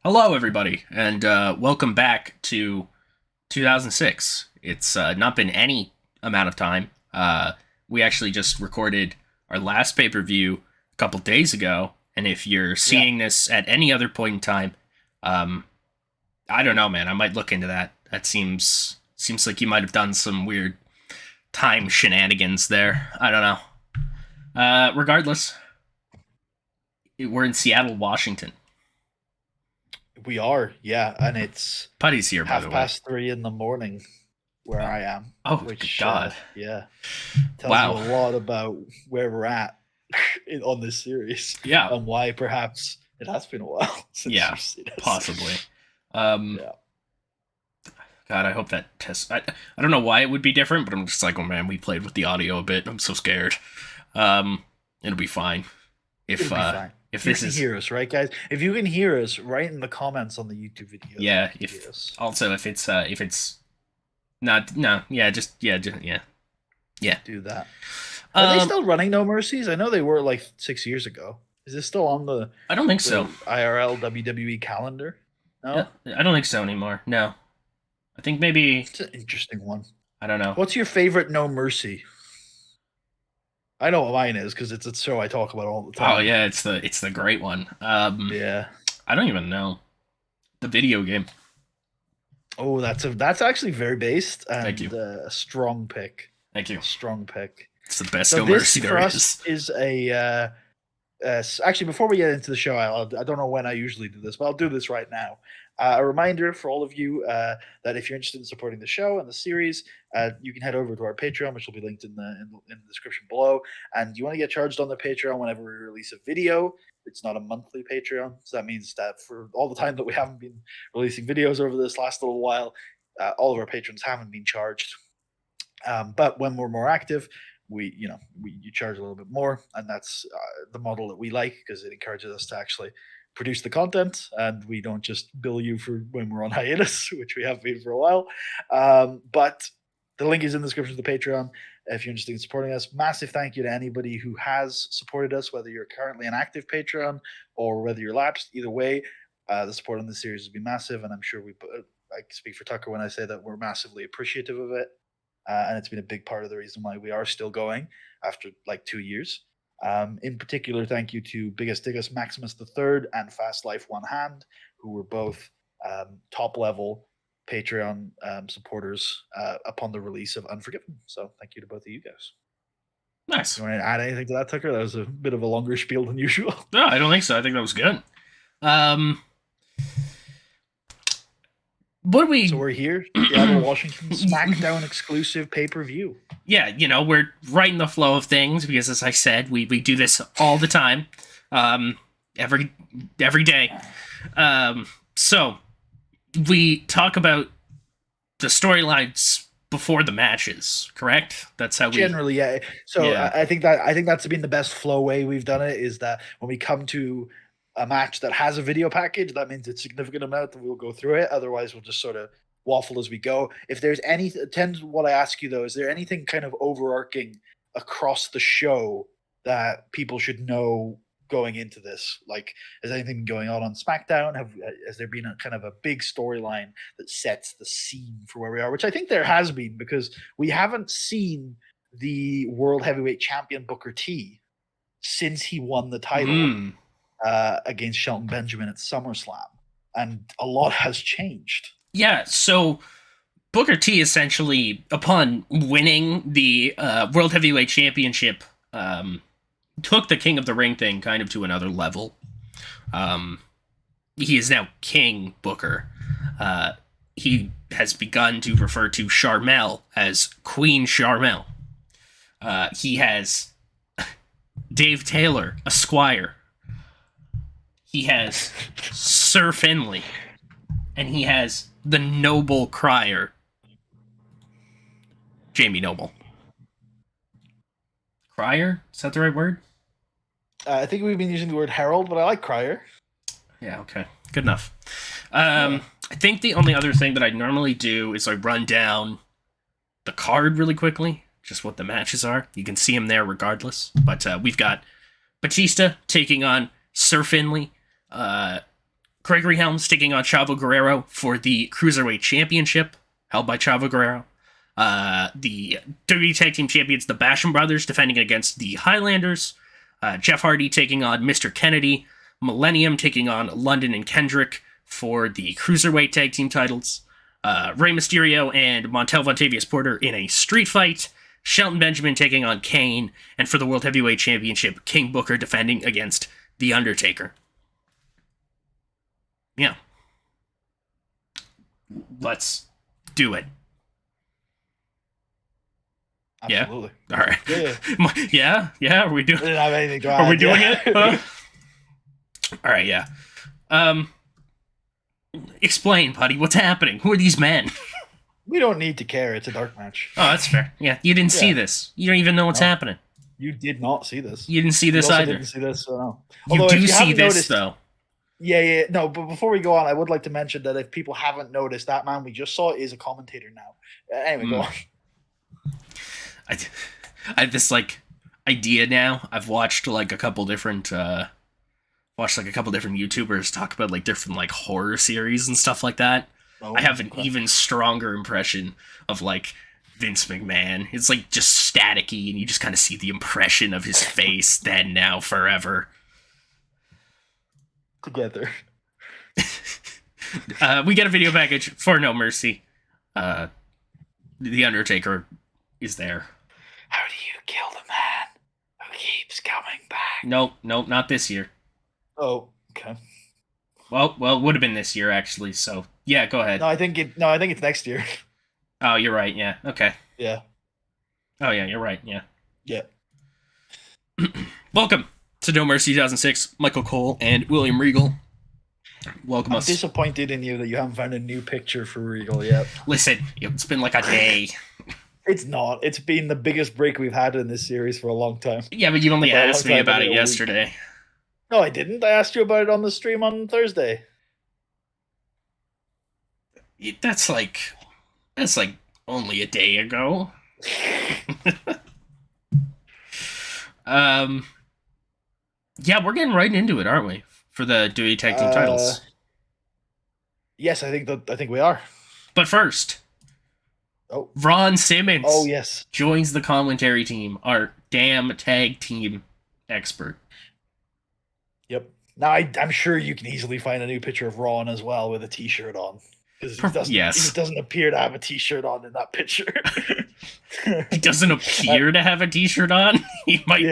Hello, everybody, and welcome back to 2006. It's not been any amount of time. We actually just recorded our last pay per view a couple days ago, and if you're Yeah. seeing this at any other point in time, um, I don't know, man. I might look into that. That seems like you might have done some weird time shenanigans there. I don't know. Regardless, we're in Seattle, Washington. We are, yeah, and it's Puddy's here, by the half way. past 3 in the morning where Oh, I am, oh, good which, God! yeah, tells you a Wow. lot about where we're at on this series Yeah, and why perhaps it has been a while since yeah, you've seen us. possibly. Um, Yeah, God, I hope that test. I don't know why it would be different, but I'm just like, oh man, we played with the audio a bit. I'm so scared. Um, it'll be fine. If it'll be fine. if You this can is hear us, right, guys? If you can hear us, write in the comments on the YouTube video that yeah, you can if hear us. also if it's not no yeah just yeah yeah. Do that. Are they Um, still running No Mercies? I know they were like 6 years ago. Is this still on I don't think so. the IRL WWE calendar? Yeah, No? I don't think so anymore. No, I think maybe It's an interesting one. I don't know. What's your favorite No Mercy? I know what mine is because it's a show I talk about all the Oh time. yeah, it's the great one. Yeah. I don't even know the video game. Oh, that's actually very based Thank you. and a strong pick. Thank you. A strong pick. It's the best So No this Mercy there for us is. is actually before we get into the show, I don't know when I usually do this, but I'll do this right now. A reminder for all of you that if you're interested in supporting the show and the series, you can head over to our Patreon, which will be linked in the description below. And you want to get charged on the Patreon whenever we release a video. It's not a monthly Patreon, so that means that for all the time that we haven't been releasing videos over this last little while, all of our patrons haven't been charged. But when we're more active, you charge a little bit more, and that's the model that we like because it encourages us to actually produce the content, and we don't just bill you for when we're on hiatus, which we have been for a while. But the link is in the description of the Patreon if you're interested in supporting us. Massive thank you to anybody who has supported us, whether you're currently an active Patreon or whether you're lapsed. Either way, the support on this series has been massive, and I'm sure I speak for Tucker when I say that we're massively appreciative of it. And it's been a big part of the reason why we are still going after like 2 years. In particular, thank you to Biggest Diggest Maximus the Third and Fast Life One Hand, who were both top level Patreon supporters upon the release of Unforgiven. So thank you to both of you guys. Nice. You want to add anything to that, Tucker? That was a bit of a longer spiel than usual. No, I don't think so. I think that was good. Um, what do So we? we're here, Seattle, Washington, SmackDown exclusive pay per view. Yeah, we're right in the flow of things because, as I said, we do this all the time, um, every every day. So we talk about the storylines before the matches. Correct? That's how we. Generally, yeah. So Yeah. I think that's been the best flow way we've done it is that when we come to a match that has a video package, that means it's a significant amount, and we'll go through it. Otherwise, we'll just sort of waffle as we go. If there's any, tend what I ask you though, is there anything kind of overarching across the show that people should know going into this? Like, has anything going on SmackDown? Has there been a kind of a big storyline that sets the scene for where we are? Which I think there has been because we haven't seen the World Heavyweight Champion Booker T since he won the title Mm, against Shelton Benjamin at SummerSlam, and a lot has changed. yeah. So Booker T essentially, upon winning the World Heavyweight Championship, took the King of the Ring thing kind of to another level. Um, he is now King Booker. He has begun to refer to Charmel as Queen Charmel. He has Dave Taylor, a squire. He has Sir Finley. And he has the Noble Crier, Jamie Noble. Crier? Is that the right word? I think we've been using the word herald, but I like crier. Yeah, okay. Good enough. I think the only other thing that I normally do is I run down the card really quickly, just what the matches are. You can see them there regardless. But we've got Batista taking on Sir Finley, Gregory Helms taking on Chavo Guerrero for the Cruiserweight Championship, held by Chavo Guerrero. The WWE Tag Team Champions, the Basham Brothers, defending against the Highlanders. Jeff Hardy taking on Mr. Kennedy. Millennium taking on London and Kendrick for the Cruiserweight Tag Team titles. Rey Mysterio and Montel Vontavious Porter in a street fight. Shelton Benjamin taking on Kane. And for the World Heavyweight Championship, King Booker defending against The Undertaker. Yeah. Let's do it. Absolutely. Yeah. All right. Yeah. Yeah. Are we doing? I didn't have anything to add. Are we doing it? All right. Yeah. Explain, Puddy. What's happening? Who are these men? We don't need to care. It's a dark match. Oh, that's fair. Yeah. You didn't see this. You don't even know what's happening. You did not see this. You didn't see this you also either. Didn't see this. So no. You do see this though. Yeah. No, but before we go on, I would like to mention that if people haven't noticed, that man we just saw is a commentator now. Anyway, go on. I have this like idea now. I've watched like a couple different YouTubers talk about like different like horror series and stuff like that. I have an even stronger impression of like Vince McMahon. It's like just staticky, and you just kind of see the impression of his face then, now, forever. Together. We get a video package for No Mercy. The Undertaker is there. How do you kill the man who keeps coming back? Nope, not this year. Oh, okay. Well, it would have been this year actually. So yeah, go ahead. No, I think it's next year. Oh, you're right. Yeah. Okay. Yeah. Oh yeah, you're right. Yeah. Yeah. Welcome to No Mercy 2006. Michael Cole and William Regal. Welcome I'm us. disappointed in you that you haven't found a new picture for Regal yet. Listen, it's been like a day. It's not. It's been the biggest break we've had in this series for a long time. Yeah, but you only asked me about it yesterday. No, I didn't. I asked you about it on the stream on Thursday. That's like only a day ago. Yeah, we're getting right into it, aren't we? For the WWE Tag Team titles. Yes, I think we are. But first, Ron Simmons. Oh yes, joins the commentary team. Our damn tag team expert. Yep. Now I'm sure you can easily find a new picture of Ron as well with a T-shirt on. Because he doesn't appear to have a T-shirt on in that picture. He doesn't appear to have a T-shirt on. He might.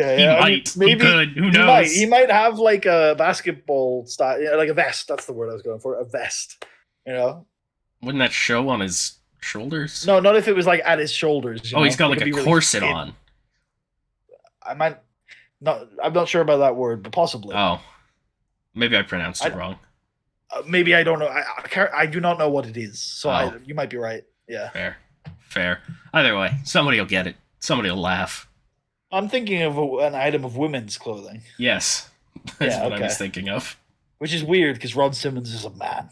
Maybe, he could. Who knows? He might have like a basketball style, like a vest. That's the word I was going for. A vest. You know. Wouldn't that show on his shoulders? No, not if it was like at his shoulders. He's got like a corset on. I'm not sure about that word, but possibly. Oh, maybe I pronounced it wrong. Maybe I don't know. I do not know what it is, so you might be right. Yeah. Fair. Either way, somebody will get it. Somebody will laugh. I'm thinking of an item of women's clothing. Yes, that's what I was thinking of. Which is weird because Ron Simmons is a man.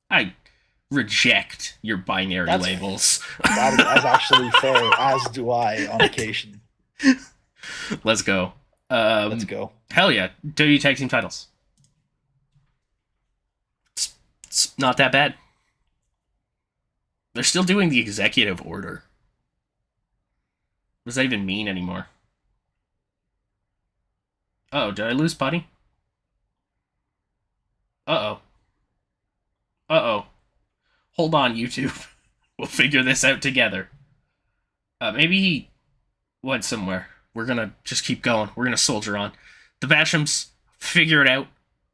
I reject your binary labels. That's actually fair, as do I on occasion. Let's go. Let's go. Hell yeah. WWE Tag Team titles. It's not that bad. They're still doing the executive order. What does that even mean anymore? Uh-oh, did I lose Puddy? Uh-oh. Hold on, YouTube. We'll figure this out together. Maybe he went somewhere. We're gonna just keep going. We're gonna soldier on. The Bashams figure it out.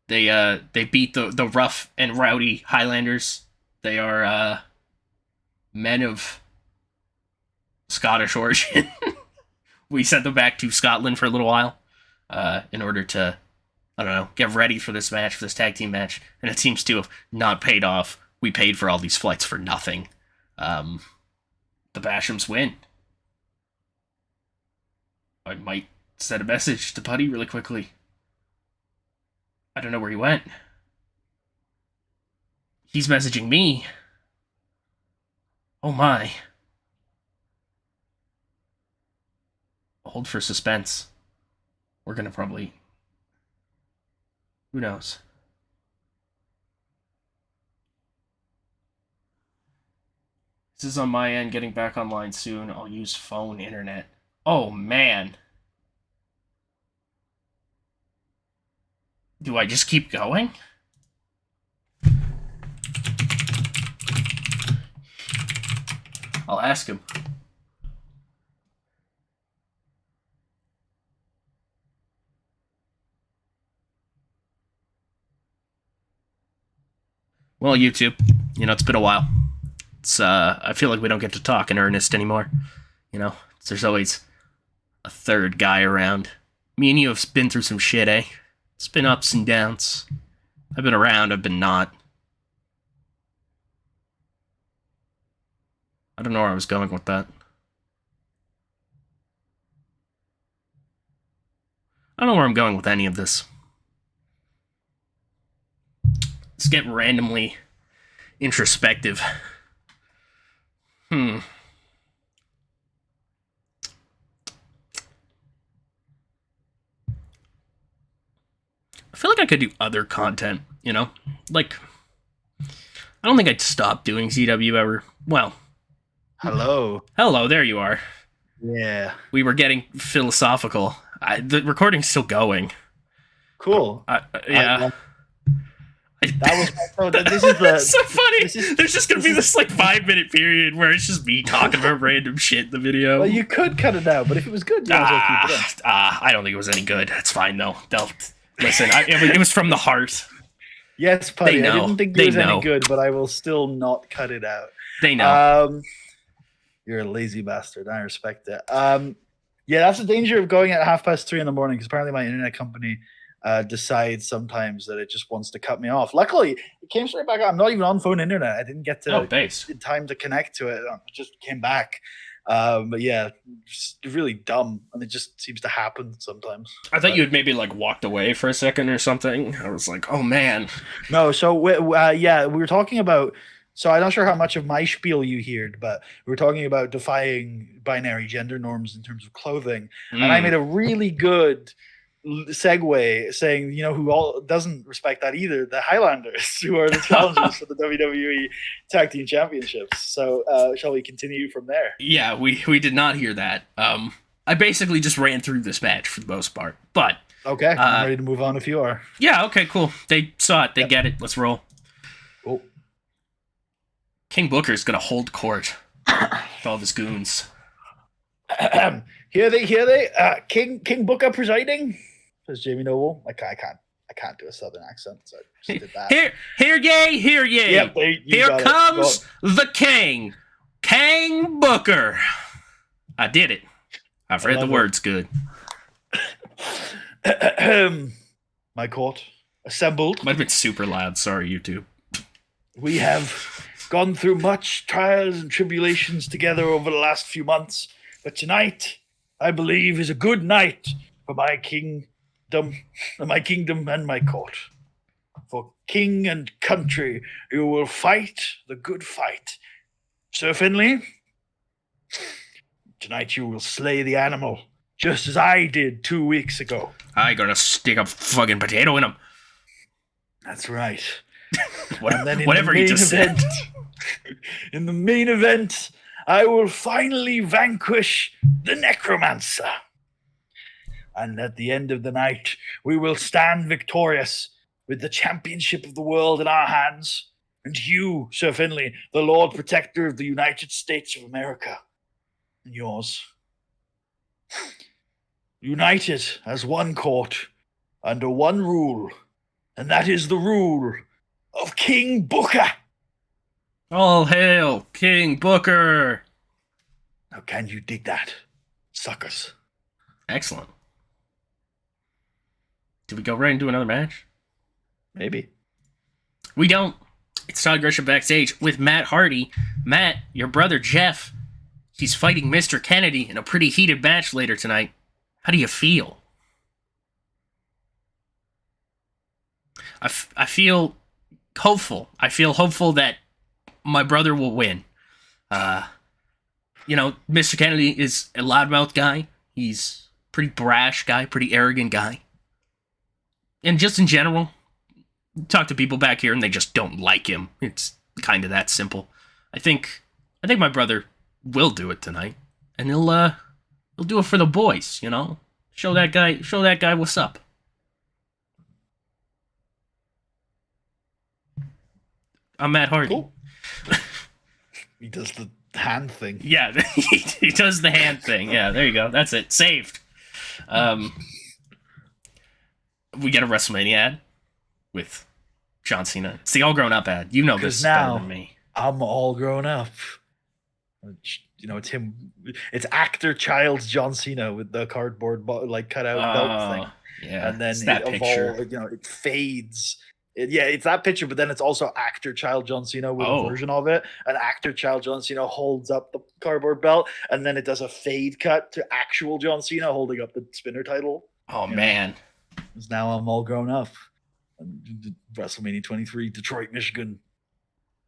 They beat the rough and rowdy Highlanders. They are men of Scottish origin. We sent them back to Scotland for a little while in order to, I don't know, get ready for this match, for this tag team match. And it seems to have not paid off. We paid for all these flights for nothing. The Bashams win. I might send a message to Puddy really quickly. I don't know where he went. He's messaging me. Oh my. Hold for suspense. We're gonna probably... Who knows? This is on my end, getting back online soon. I'll use phone internet. Oh, man. Do I just keep going? I'll ask him. Well, YouTube, it's been a while. I feel like we don't get to talk in earnest anymore. There's always a third guy around. Me and you have been through some shit, eh? It's been ups and downs. I've been around, I've been not. I don't know where I was going with that. I don't know where I'm going with any of this. Let's get randomly introspective. I feel like I could do other content, Like, I don't think I'd stop doing CW ever. Well, Hello. There you are. Yeah. We were getting philosophical. The recording's still going. Cool. Yeah. That was this is the so funny. There's just gonna be this 5-minute period where it's just me talking about random shit in the video. Well, you could cut it out, but if it was good, you might as well keep it in. I don't think it was any good. That's fine though. Listen. It was from the heart. Yes, Puddy. I didn't think it was any good, but I will still not cut it out. They know. You're a lazy bastard. I respect it. Yeah, that's the danger of going at 3:30 in the morning, because apparently my internet company decides sometimes that it just wants to cut me off. Luckily, it came straight back. I'm not even on phone internet. I didn't get in time to connect to it. It just came back. But yeah, just really dumb, and it just seems to happen sometimes. I thought you had maybe walked away for a second or something. I was like, oh man. No, so we were talking about. So I'm not sure how much of my spiel you heard, but we were talking about defying binary gender norms in terms of clothing, and I made a really good segue saying, who all doesn't respect that either? The Highlanders, who are the challengers for the WWE Tag Team Championships. So shall we continue from there? Yeah, we did not hear that. I basically just ran through this match for the most part, but okay, I'm ready to move on if you are. Yeah, okay, cool. They saw it, they get it. Let's roll. Cool. King Booker's gonna hold court with all of his goons. Hear they. King Booker presiding, says Jamie Noble. I can't do a southern accent, so I just did that. Hear ye. Yep, here comes the king, King Booker. I did it. I've read the words good. My court assembled. Might have been super loud. Sorry, YouTube. We have gone through much trials and tribulations together over the last few months, but tonight, I believe, is a good night for my kingdom and my court. For king and country, you will fight the good fight. Sir Finley, tonight you will slay the animal, just as I did 2 weeks ago. I gonna stick a fucking potato in him. That's right. Whatever you just said. In the main event, I will finally vanquish the necromancer. And at the end of the night, we will stand victorious with the championship of the world in our hands. And you, Sir Finley, the Lord Protector of the United States of America, and yours. United as one court, under one rule, and that is the rule of King Booker. All hail King Booker. Now can you dig that, suckers? Excellent. Do we go right into another match? Maybe. We don't. It's Todd Gresham backstage with Matt Hardy. Matt, your brother Jeff, he's fighting Mr. Kennedy in a pretty heated match later tonight. How do you feel? I feel hopeful. I feel hopeful that my brother will win. Mr. Kennedy is a loudmouth guy. He's a pretty brash guy, pretty arrogant guy. And just in general, talk to people back here and they just don't like him. It's kind of that simple. I think my brother will do it tonight, and he'll do it for the boys. You know, show that guy what's up. I'm Matt Hardy. Cool. He does the hand thing. Yeah, he does the hand thing. Yeah, there you go. That's it. Saved. We get a WrestleMania ad with John Cena. It's the all grown up ad. You know this better than me. I'm all grown up. You know, it's him. It's actor child John Cena with the cardboard like cutout belt thing. Yeah, and then it evolves. You know, it fades. It's that picture, but then it's also actor child John Cena with a version of it. And actor child John Cena holds up the cardboard belt, and then it does a fade cut to actual John Cena holding up the spinner title. Oh man! Because now I'm all grown up. WrestleMania 23, Detroit, Michigan.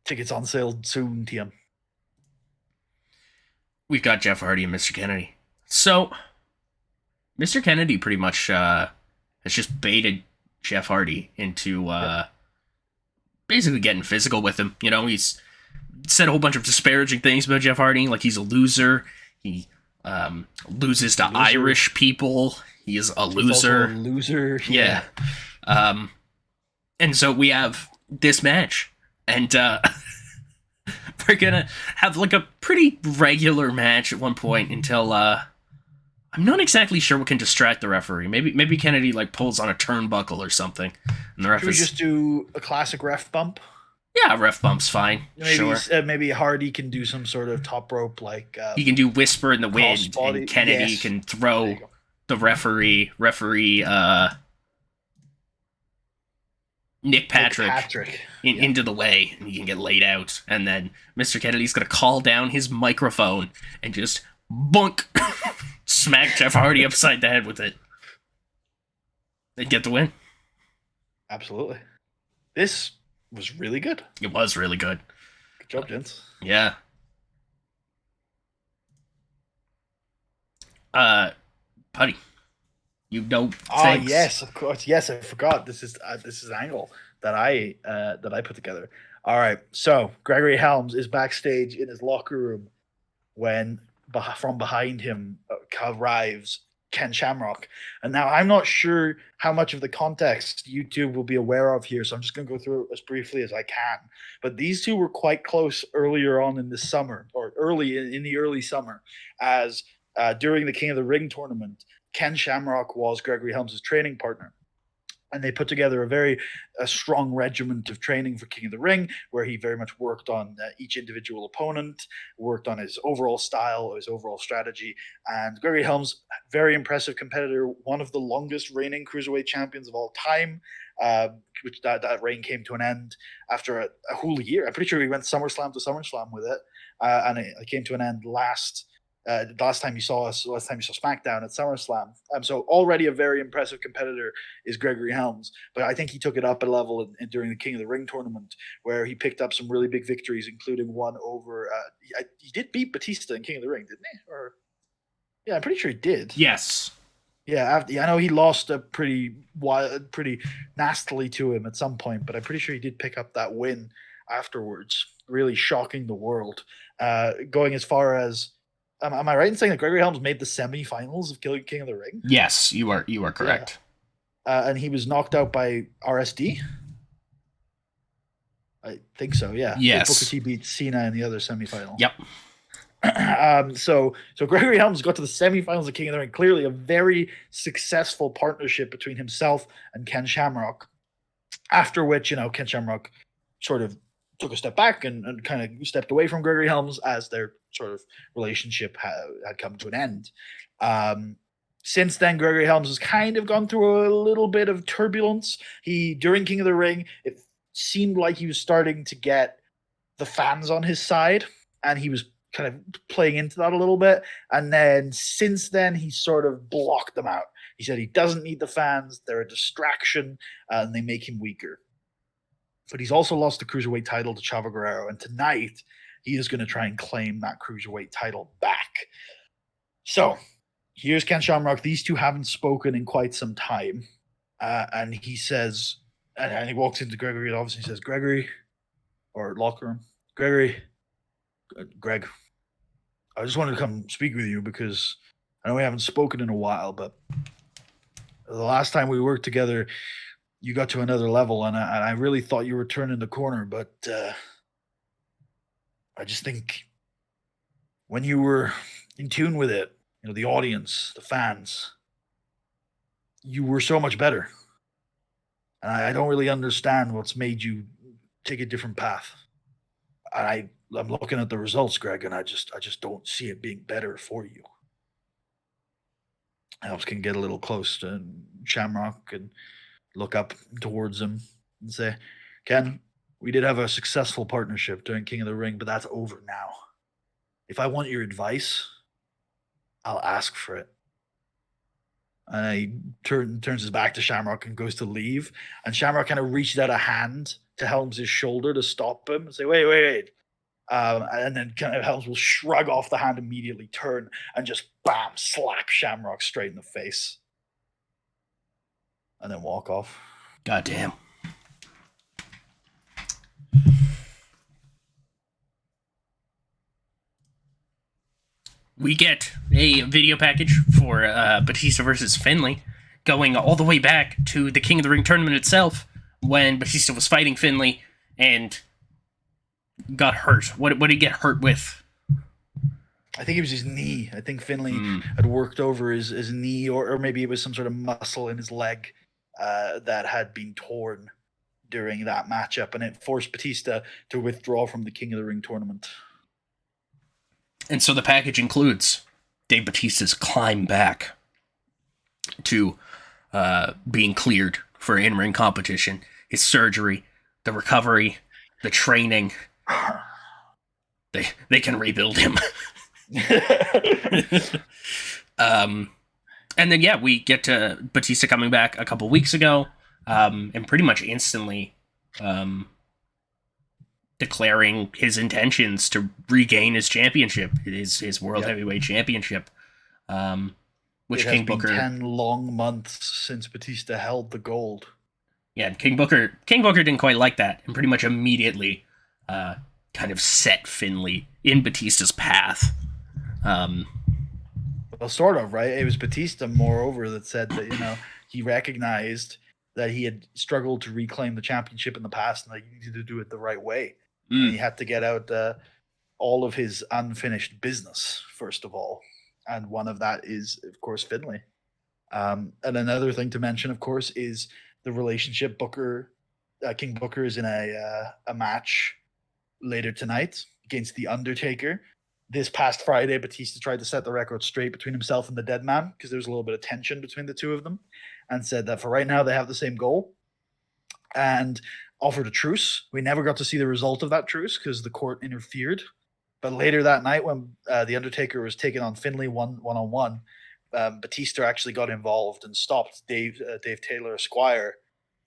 Tickets on sale soon, TM. We've got Jeff Hardy and Mr. Kennedy. So, Mr. Kennedy pretty much has just baited Jeff Hardy into basically getting physical with him. You know, he's said a whole bunch of disparaging things about Jeff Hardy, like he's a loser. He loses to Irish people. He is a loser. Also a loser. Yeah. And so we have this match, and we're gonna have like a pretty regular match at one point until I'm not exactly sure what can distract the referee. Maybe Kennedy like pulls on a turnbuckle or something, and the ref Should we just do a classic ref bump? Yeah, ref bump's fine. Maybe, sure. Maybe Hardy can do some sort of top rope like. He can do whisper in the wind, and Kennedy can throw the referee Nick Patrick. Into the way, and he can get laid out. And then Mr. Kennedy's gonna call down his microphone and just bunk, smack Jeff Hardy upside the head with it. They'd get the win. Absolutely. This was really good. It was really good. Good job, gents. Yeah. Puddy. You know. Oh yes, of course. Yes, I forgot. This is an angle that I put together. All right. So Gregory Helms is backstage in his locker room when from behind him arrives Ken Shamrock. And now I'm not sure how much of the context YouTube will be aware of here, so I'm just going to go through it as briefly as I can. But these two were quite close earlier on in the summer, or early in the early summer, as during the King of the Ring tournament, Ken Shamrock was Gregory Helms' training partner. And they put together a strong regiment of training for King of the Ring, where he very much worked on each individual opponent, worked on his overall style, his overall strategy. And Gregory Helms, very impressive competitor, one of the longest reigning cruiserweight champions of all time, which that reign came to an end after a whole year. I'm pretty sure he went SummerSlam to SummerSlam with it, and it came to an end last time you saw SmackDown at SummerSlam. So already a very impressive competitor is Gregory Helms, but I think he took it up a level during the King of the Ring tournament, where he picked up some really big victories, including one over. He did beat Batista in King of the Ring, didn't he? Or yeah, I'm pretty sure he did. Yes. Yeah, I know he lost pretty nastily to him at some point, but I'm pretty sure he did pick up that win afterwards, really shocking the world. Going as far as. Am I right in saying that Gregory Helms made the semifinals of King of the Ring? Yes, you are correct. Yeah. And he was knocked out by RSD? I think so, yeah. Yes. Booker T beat Cena in the other semifinal. Yep. So Gregory Helms got to the semifinals of King of the Ring. Clearly a very successful partnership between himself and Ken Shamrock. After which, Ken Shamrock sort of took a step back and kind of stepped away from Gregory Helms as their sort of relationship had come to an end. Since then, Gregory Helms has kind of gone through a little bit of turbulence. During King of the Ring, it seemed like he was starting to get the fans on his side, and he was kind of playing into that a little bit. And then since then, he sort of blocked them out. He said he doesn't need the fans. They're a distraction, and they make him weaker. But he's also lost the Cruiserweight title to Chavo Guerrero, and tonight he is going to try and claim that Cruiserweight title back. So here's Ken Shamrock. These two haven't spoken in quite some time. And he says, And he walks into Gregory and obviously says, Gregory, or locker room, Gregory, Greg, I just wanted to come speak with you because I know we haven't spoken in a while, but the last time we worked together, you got to another level, and I really thought you were turning the corner, but I just think when you were in tune with it, the audience, the fans, you were so much better. And I don't really understand what's made you take a different path. I'm looking at the results, Greg, and I just don't see it being better for you. Helps can get a little close to Shamrock and look up towards him and say, Ken, we did have a successful partnership during King of the Ring, but that's over now. If I want your advice, I'll ask for it. And he turns his back to Shamrock and goes to leave. And Shamrock kind of reaches out a hand to Helms' shoulder to stop him and say, wait. And then kind of Helms will shrug off the hand immediately, turn, and just bam, slap Shamrock straight in the face. And then walk off. Goddamn. We get a video package for Batista versus Finlay, going all the way back to the King of the Ring tournament itself, when Batista was fighting Finlay and got hurt. What did he get hurt with? I think it was his knee. I think Finlay had worked over his knee, or maybe it was some sort of muscle in his leg that had been torn during that matchup, and it forced Batista to withdraw from the King of the Ring tournament. And so the package includes Dave Batista's climb back to being cleared for in-ring competition, his surgery, the recovery, the training. They can rebuild him. And then we get to Batista coming back a couple weeks ago, and pretty much instantly declaring his intentions to regain his championship, his World Heavyweight Championship, which King Booker. 10 long months since Batista held the gold. Yeah, and King Booker didn't quite like that, and pretty much immediately kind of set Finlay in Batista's path. Well, sort of, right? It was Batista, moreover, that said that, he recognized that he had struggled to reclaim the championship in the past and that he needed to do it the right way. And he had to get out all of his unfinished business, first of all. And one of that is, of course, Finlay. And another thing to mention, of course, is the relationship. King Booker is in a match later tonight against The Undertaker. This past Friday, Batista tried to set the record straight between himself and the Dead Man because there was a little bit of tension between the two of them, and said that for right now they have the same goal, and offered a truce. We never got to see the result of that truce because the court interfered. But later that night, when The Undertaker was taking on Finlay one-on-one, Batista actually got involved and stopped Dave Taylor Esquire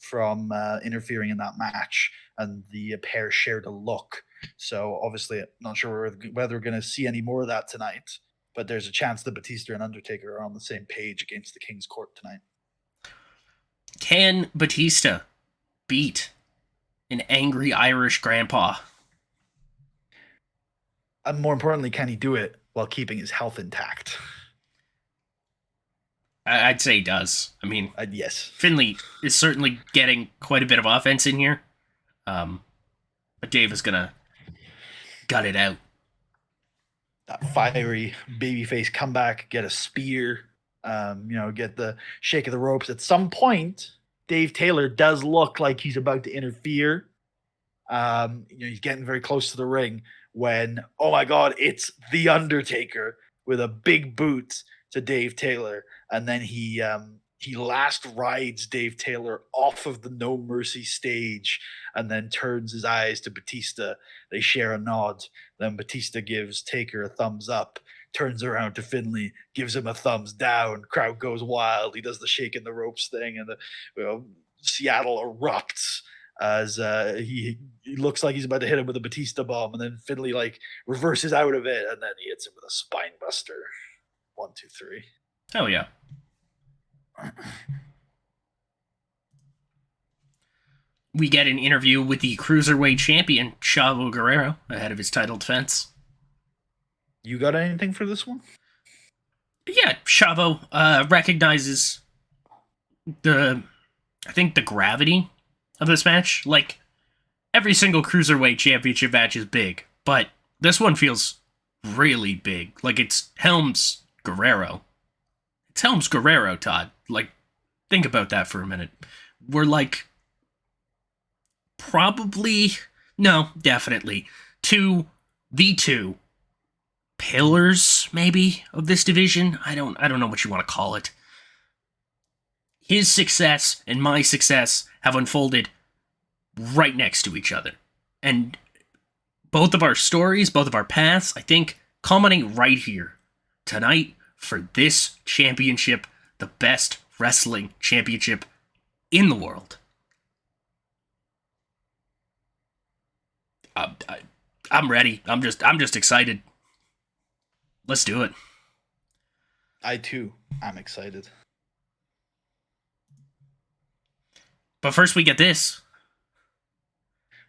from interfering in that match, and the pair shared a look. So obviously, I'm not sure whether we're going to see any more of that tonight, but there's a chance that Batista and Undertaker are on the same page against the King's Court tonight. Can Batista beat an angry Irish grandpa? And more importantly, can he do it while keeping his health intact? I'd say he does. I mean, yes. Finlay is certainly getting quite a bit of offense in here. But Dave is going to gut it out. That fiery babyface comeback, get a spear, get the shake of the ropes. At some point, Dave Taylor does look like he's about to interfere. He's getting very close to the ring when, oh my God, it's The Undertaker with a big boot to Dave Taylor. And then he last rides Dave Taylor off of the No Mercy stage and then turns his eyes to Batista. They share a nod. Then Batista gives Taker a thumbs up, turns around to Finlay, gives him a thumbs down. Crowd goes wild. He does the shaking the ropes thing, and Seattle erupts as he looks like he's about to hit him with a Batista bomb, and then Finlay reverses out of it, and then he hits him with a spine buster. 1, 2, 3. Hell yeah. we get an interview with the Cruiserweight champion, Chavo Guerrero, ahead of his title defense. You got anything for this one? Yeah, Chavo recognizes the, I think, the gravity of this match. Like, every single Cruiserweight championship match is big, but this one feels really big. Like, it's Helms Guerrero. It's Helms Guerrero, Todd. Like, think about that for a minute. We're like, probably, no, definitely, the two pillars, maybe, of this division. I don't know what you want to call it. His success and my success have unfolded right next to each other. And both of our stories, both of our paths, I think, culminate right here. Tonight, for this championship, the best wrestling championship in the world. I'm ready. I'm just excited. Let's do it. I too am excited. But first, we get this.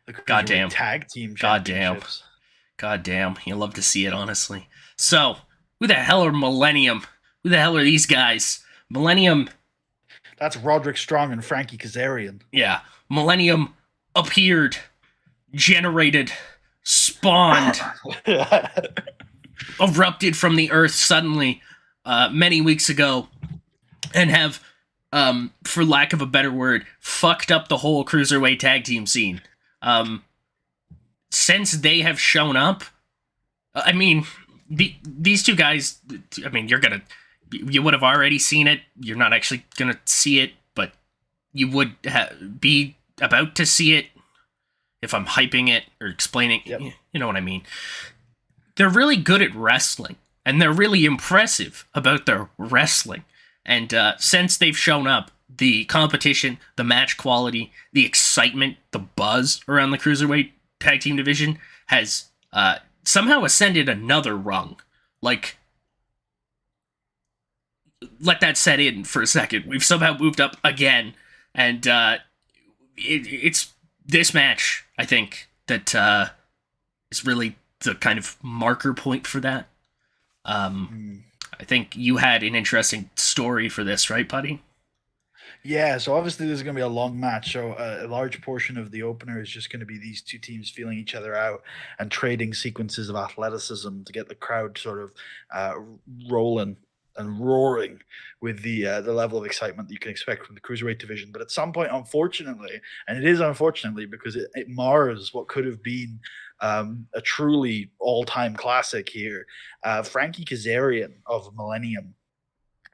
The Goddamn tag team Goddamn. championships. Goddamn. You love to see it, honestly. So, who the hell are Millennium? Who the hell are these guys? Millennium. That's Roderick Strong and Frankie Kazarian. Yeah. Millennium appeared, generated, spawned, erupted from the earth suddenly many weeks ago, and have, for lack of a better word, fucked up the whole cruiserweight tag team scene. Since they have shown up, I mean, these two guys, I mean, you would have already seen it. You're not actually gonna see it, but you would be about to see it if I'm hyping it or explaining. Yep. You know what I mean. They're really good at wrestling, and they're really impressive about their wrestling. And since they've shown up, the competition, the match quality, the excitement, the buzz around the Cruiserweight Tag Team division has somehow ascended another rung. Like, let that set in for a second. We've somehow moved up again, and it's this match, I think, that is really the kind of marker point for that. I think you had an interesting story for this, right, Puddy? Yeah, so obviously this is going to be a long match. So a large portion of the opener is just going to be these two teams feeling each other out and trading sequences of athleticism to get the crowd sort of rolling and roaring with the level of excitement that you can expect from the cruiserweight division. But at some point, unfortunately, and it is unfortunately because it mars what could have been a truly all-time classic here. Frankie Kazarian of Millennium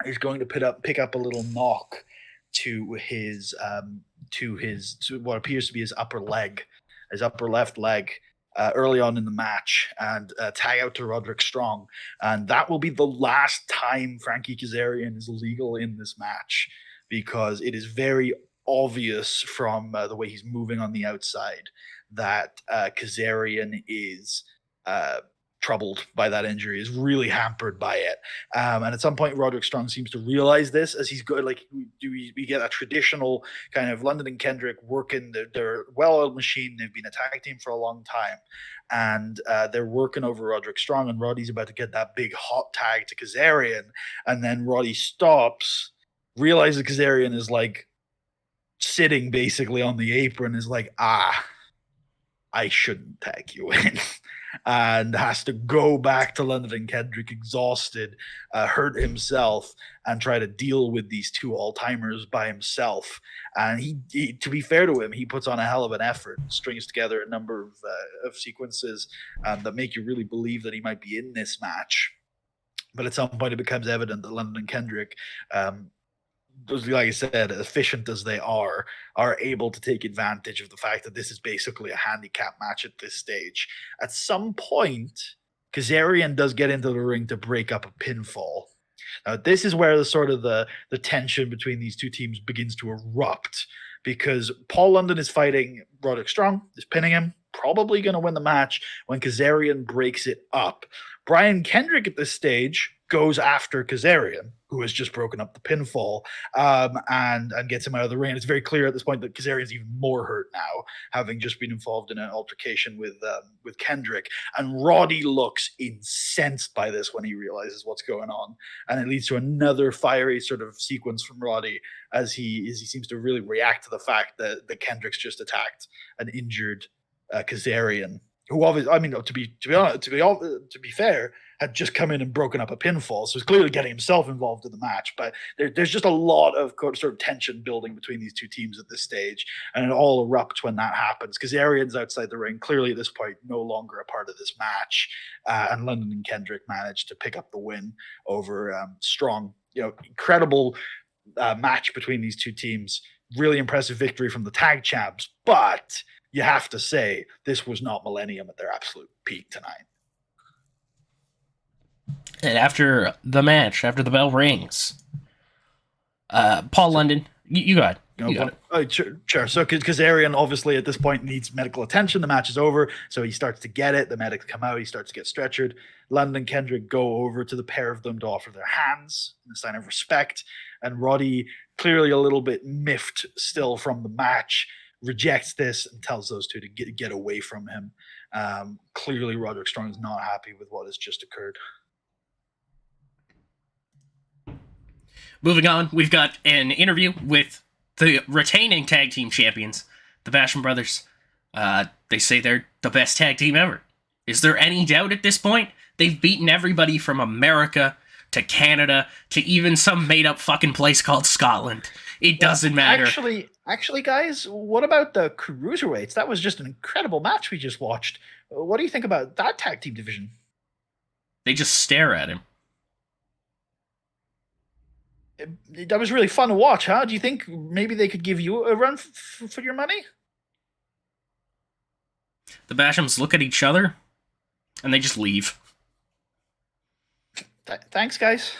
is going to pick up a little knock to what appears to be his upper left leg, early on in the match, and tag out to Roderick Strong, and that will be the last time Frankie Kazarian is legal in this match, because it is very obvious from the way he's moving on the outside that Kazarian is troubled by that injury, is really hampered by it. And at some point, Roderick Strong seems to realize this as he's going, like, we get a traditional kind of London and Kendrick working their well-oiled machine. They've been a tag team for a long time, and they're working over Roderick Strong, and Roddy's about to get that big hot tag to Kazarian, and then Roddy stops, realizes Kazarian is like sitting basically on the apron, is like, I shouldn't tag you in. And has to go back to London and Kendrick exhausted, hurt himself, and try to deal with these two all-timers by himself. And he, to be fair to him, he puts on a hell of an effort, strings together a number of sequences that make you really believe that he might be in this match. But at some point, it becomes evident that London and Kendrick, like I said, efficient as they are able to take advantage of the fact that this is basically a handicap match at this stage. At some point, Kazarian does get into the ring to break up a pinfall. Now, this is where the tension between these two teams begins to erupt, because Paul London is fighting Roderick Strong, is pinning him, probably going to win the match when Kazarian breaks it up. Brian Kendrick at this stage goes after Kazarian, who has just broken up the pinfall, and gets him out of the ring. It's very clear at this point that Kazarian's even more hurt now, having just been involved in an altercation with Kendrick. And Roddy looks incensed by this when he realizes what's going on, and it leads to another fiery sort of sequence from Roddy as he seems to really react to the fact that Kendrick's just attacked an injured Kazarian, who obviously, I mean, to be fair, had just come in and broken up a pinfall, so he's clearly getting himself involved in the match. But there's just a lot of sort of tension building between these two teams at this stage, and it all erupts when that happens. Kazarian's outside the ring, clearly at this point no longer a part of this match, and London and Kendrick managed to pick up the win over strong, incredible match between these two teams. Really impressive victory from the tag champs, but you have to say this was not Millennium at their absolute peak tonight. And after the match, after the bell rings, Paul London, you got it. You got it. Oh, sure. So Kazarian obviously at this point needs medical attention. The match is over, so he starts to get it. The medics come out. He starts to get stretchered. London and Kendrick go over to the pair of them to offer their hands in a sign of respect. And Roddy, clearly a little bit miffed still from the match, rejects this and tells those two to get away from him. Clearly, Roderick Strong is not happy with what has just occurred. Moving on, we've got an interview with the retaining tag team champions, the Basham Brothers. They say they're the best tag team ever. Is there any doubt at this point? They've beaten everybody from America to Canada to even some made-up fucking place called Scotland. It doesn't matter. Actually, guys, what about the cruiserweights? That was just an incredible match we just watched. What do you think about that tag team division? They just stare at him. That was really fun to watch, huh? Do you think maybe they could give you a run for your money? The Bashams look at each other, and they just leave. Thanks, guys.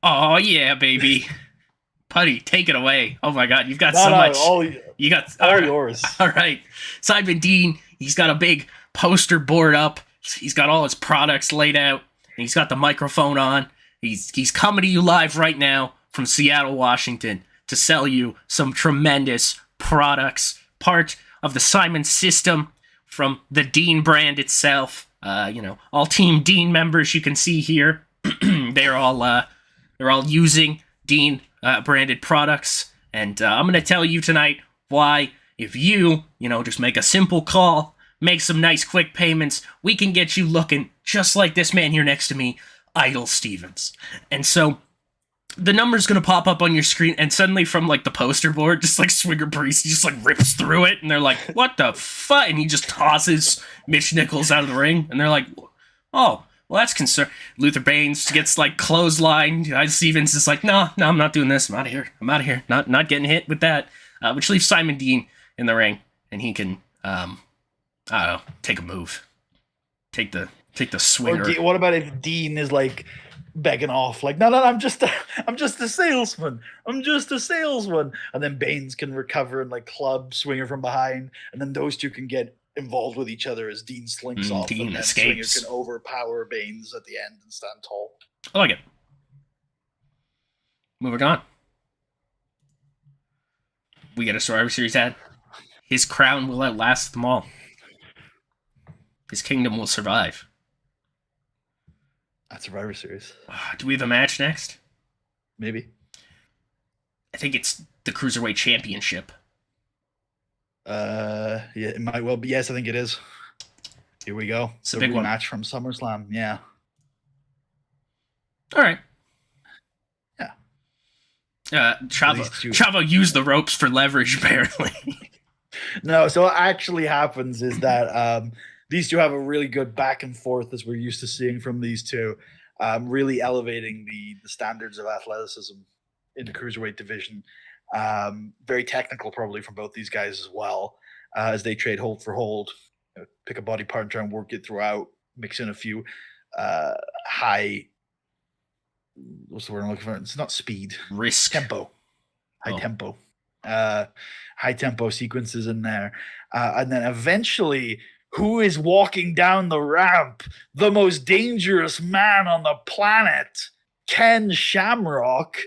Oh, yeah, baby. Puddy, take it away. Oh, my God. You've got so much. You got all yours. All right. Simon Dean, he's got a big poster board up. He's got all his products laid out. And he's got the microphone on. He's coming to you live right now from Seattle, Washington, to sell you some tremendous products. Part of the Simon system from the Dean brand itself. All Team Dean members you can see here. They're all using Dean branded products. And I'm going to tell you tonight why, if you just make a simple call, make some nice quick payments, we can get you looking just like this man here next to me, Idol Stevens. And so the number's going to pop up on your screen, and suddenly from the poster board, just Swinger Priest, he just rips through it, and they're like, what the fuck? And he just tosses Mitch Nichols out of the ring, and they're like, oh, well, that's concern. Luther Baines gets clotheslined. Stevens is like, no, I'm not doing this. I'm out of here. Not getting hit with that. Which leaves Simon Dean in the ring, and he can, I don't know, take a move. Take the swinger. What about if Dean is begging off, no, I'm just a salesman. And then Baines can recover and club Swinger from behind, and then those two can get involved with each other as Dean slinks off. Dean and escapes. Swinger can overpower Baines at the end and stand tall. I like it. Moving on. We get a Survivor Series ad. His crown will outlast them all. His kingdom will survive. At Survivor Series. Do we have a match next? Maybe. I think it's the Cruiserweight Championship. Yeah, it might well be. Yes, I think it is. Here we go. It's a big match from SummerSlam. Yeah. All right. Yeah. Chavo used the ropes for leverage, apparently. No, so what actually happens is that these two have a really good back and forth, as we're used to seeing from these two, really elevating the standards of athleticism in the cruiserweight division. Very technical, probably, from both these guys as well, as they trade hold for hold, pick a body part and try and work it throughout, mix in a few high. What's the word I'm looking for? It's not speed. Risk. Tempo. High tempo sequences in there. And then eventually who is walking down the ramp? The most dangerous man on the planet, Ken Shamrock.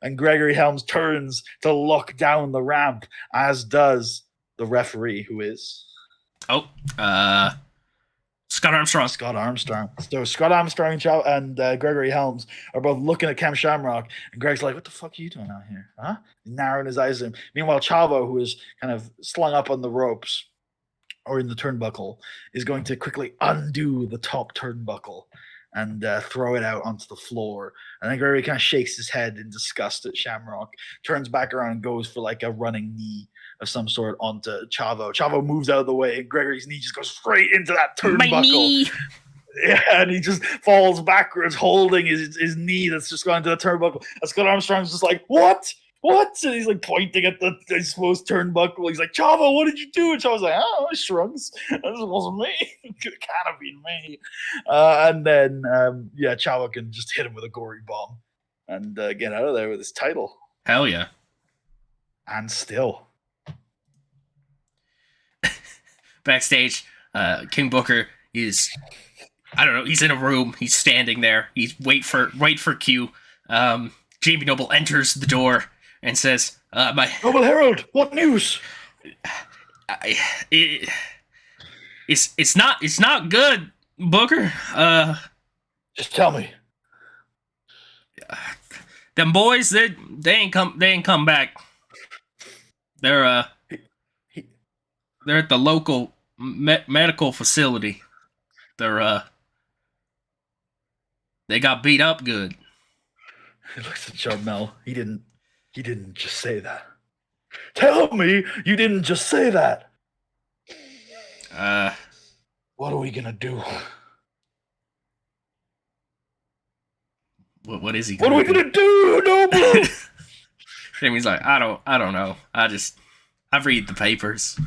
And Gregory Helms turns to look down the ramp, as does the referee, who is Scott Armstrong. Scott Armstrong. So Scott Armstrong and Gregory Helms are both looking at Ken Shamrock, and Greg's like, "What the fuck are you doing out here? Huh?" He's narrowing his eyes at him. Meanwhile, Chavo, who is kind of slung up on the ropes or in the turnbuckle, is going to quickly undo the top turnbuckle and throw it out onto the floor. And then Gregory kind of shakes his head in disgust at Shamrock, turns back around and goes for like a running knee of some sort onto Chavo. Chavo moves out of the way, and Gregory's knee just goes straight into that turnbuckle. My knee. Yeah, and he just falls backwards, holding his knee that's just gone into the turnbuckle. And Scott Armstrong's just like, what? And he's like pointing at the, I suppose, turnbuckle. He's like, Chavo, what did you do? And Chavo's like, oh, I shrugs. This wasn't me. It can't have been me. And then, Chavo can just hit him with a gory bomb and get out of there with his title. Hell yeah. And still. Backstage, King Booker is, I don't know, he's in a room. He's standing there. He's wait for Q. Jamie Noble enters the door and says, Noble Herald, what news? It's not good, Booker. Just tell me. Them boys, they ain't come back. They're at the local medical facility. They got beat up good. He looks at Jarmel. He didn't just say that. Tell me you didn't just say that. What are we gonna do? What is he? What are we gonna do, Noble? Jamie's like, I don't know. I read the papers.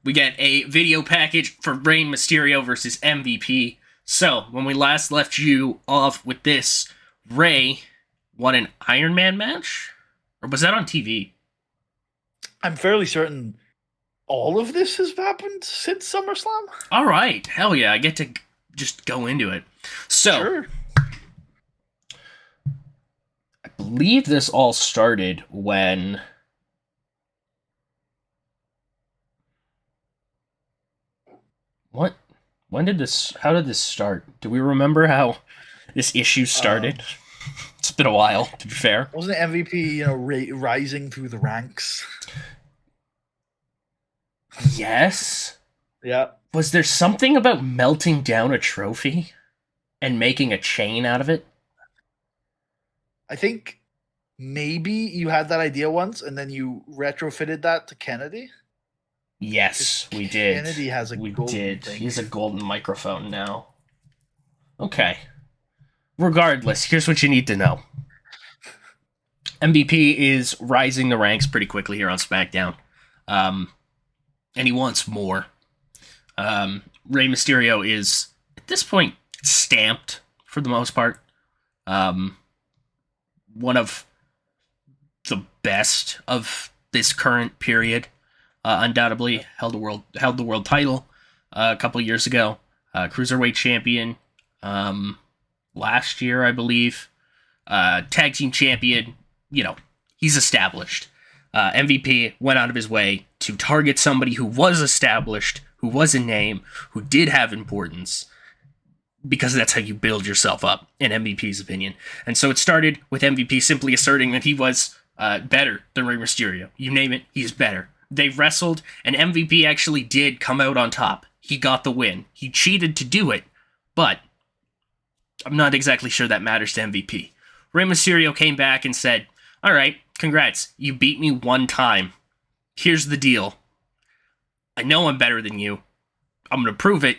We get a video package for Rey Mysterio versus MVP. So, when we last left you off with this, Rey won an Iron Man match? Or was that on TV? I'm fairly certain all of this has happened since SummerSlam. All right. Hell yeah. I get to just go into it. So, sure. I believe this all started when... What? When did this... How did this start? Do we remember how this issue started? It's been a while, to be fair. Wasn't it MVP, rising through the ranks? Yes. Yeah. Was there something about melting down a trophy and making a chain out of it? I think maybe you had that idea once and then you retrofitted that to Kennedy. Yes, we did. Kennedy has a golden thing. He has a golden microphone now. Okay. Regardless, here's what you need to know. MVP is rising the ranks pretty quickly here on SmackDown. And he wants more. Rey Mysterio is, at this point, stamped for the most part. One of the best of this current period. Undoubtedly held the world title a couple years ago. Cruiserweight champion last year, I believe. Tag team champion. He's established. MVP went out of his way to target somebody who was established, who was a name, who did have importance, because that's how you build yourself up, in MVP's opinion. And so it started with MVP simply asserting that he was better than Rey Mysterio. You name it, he's better. They wrestled, and MVP actually did come out on top. He got the win. He cheated to do it, but I'm not exactly sure that matters to MVP. Rey Mysterio came back and said, all right, congrats, you beat me one time. Here's the deal. I know I'm better than you. I'm going to prove it.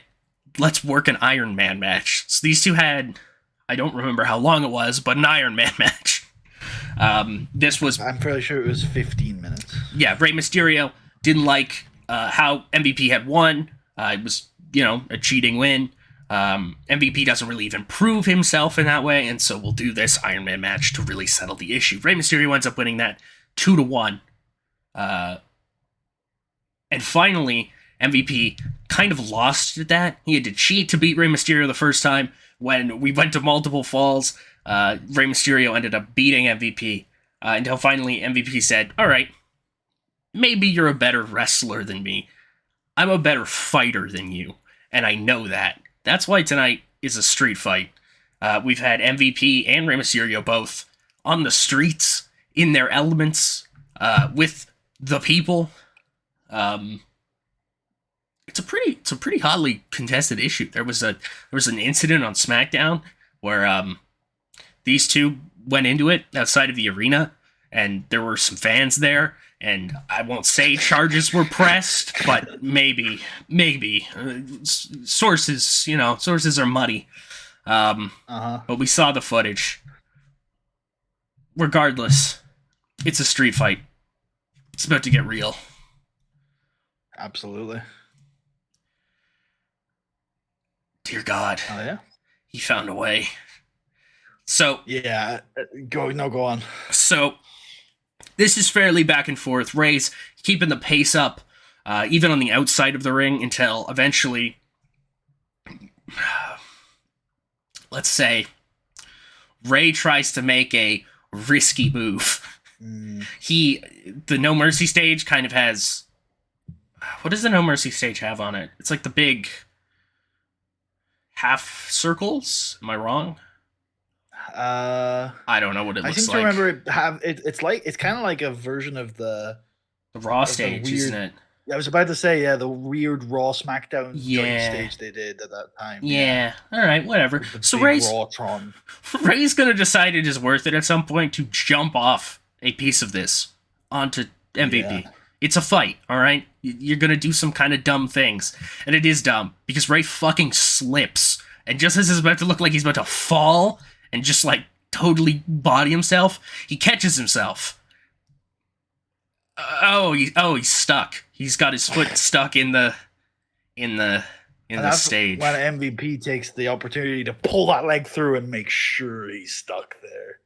Let's work an Iron Man match. So these two had, I don't remember how long it was, but an Iron Man match. This was... I'm fairly sure it was 15 minutes. Yeah, Rey Mysterio didn't like how MVP had won. It was, a cheating win. MVP doesn't really even prove himself in that way, and so we'll do this Iron Man match to really settle the issue. Rey Mysterio ends up winning that 2-1. Uh, and finally, MVP kind of lost at that. He had to cheat to beat Rey Mysterio the first time. When we went to multiple falls, Rey Mysterio ended up beating MVP until finally MVP said, all right, maybe you're a better wrestler than me. I'm a better fighter than you, and I know that. That's why tonight is a street fight. We've had MVP and Rey Mysterio both on the streets, in their elements, with the people. It's a pretty hotly contested issue. There was an incident on SmackDown where these two went into it outside of the arena, and there were some fans there. And I won't say charges were pressed, but maybe. Sources are muddy. But we saw the footage. Regardless, it's a street fight. It's about to get real. Absolutely. Dear God. Oh, yeah? He found a way. So... Yeah, go on. So, this is fairly back and forth. Rey's keeping the pace up, even on the outside of the ring, until eventually... let's say... Rey tries to make a risky move. The No Mercy stage kind of has... What does the No Mercy stage have on it? It's like the big... half circles? Am I wrong? I don't know what it looks like. I seem to remember it's kind of like a version of the Raw stage, isn't it? I was about to say, the weird Raw SmackDown joint stage they did at that time. Yeah. All right, whatever. So Rey's going to decide it is worth it at some point to jump off a piece of this onto MVP. Yeah. It's a fight, all right? You're going to do some kind of dumb things. And it is dumb because Rey fucking slips. And just as it's about to look like he's about to fall and just like totally body himself, he catches himself. He's stuck. He's got his foot stuck in the stage. When MVP takes the opportunity to pull that leg through and make sure he's stuck there.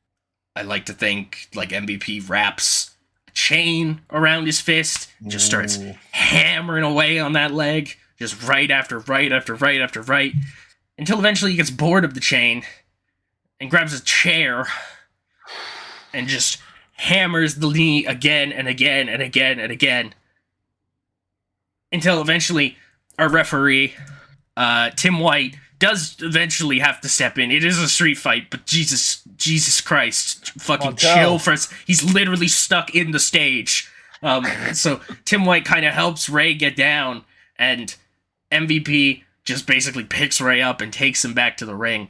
I like to think like MVP wraps a chain around his fist and just starts hammering away on that leg, just right after right after right after right, until eventually he gets bored of the chain and grabs a chair and just hammers the knee again and again and again and again until eventually our referee, Tim White, does eventually have to step in. It is a street fight, but Jesus Christ, fucking chill for us. He's literally stuck in the stage. So Tim White kind of helps Rey get down, and MVP just basically picks Rey up and takes him back to the ring.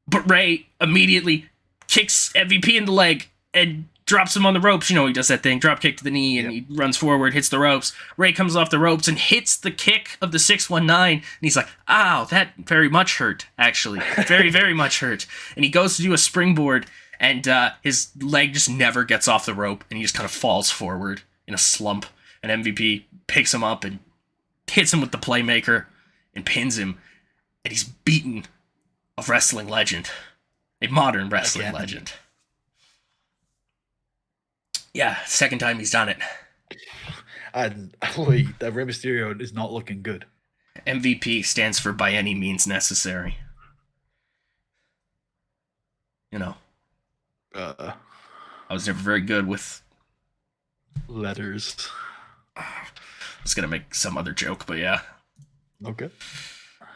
But Rey immediately kicks MVP in the leg and drops him on the ropes. You know, he does that thing, drop kick to the knee, and he runs forward, hits the ropes. Rey comes off the ropes and hits the kick of the 619, and he's like, ow, that very much hurt, actually. Very, very much hurt. And he goes to do a springboard, and his leg just never gets off the rope, and he just kind of falls forward in a slump. And MVP picks him up and hits him with the playmaker and pins him, and he's beaten a wrestling legend. A modern wrestling legend. Yeah, second time he's done it. And wait, that Rey Mysterio is not looking good. MVP stands for by any means necessary. You know. I was never very good with letters. I was gonna make some other joke, but yeah. Okay.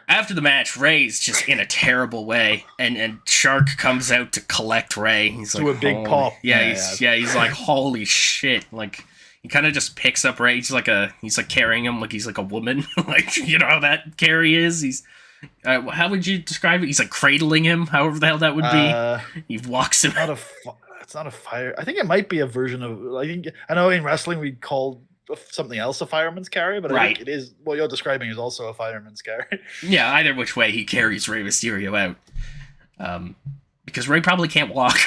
After the match, Rey's just in a terrible way, and Shark comes out to collect Rey. He's like, a big pop. He's like, holy shit! Like, he kind of just picks up Rey. He's like carrying him like he's like a woman. Like, you know how that carry is. He's how would you describe it? He's like cradling him, however the hell that would be. He walks him. It's not a fire. I think it might be a version of. I know in wrestling we call something else a fireman's carry, but I think it is what you're describing is also a fireman's carry. Yeah, either which way, he carries Rey Mysterio out. Because Rey probably can't walk.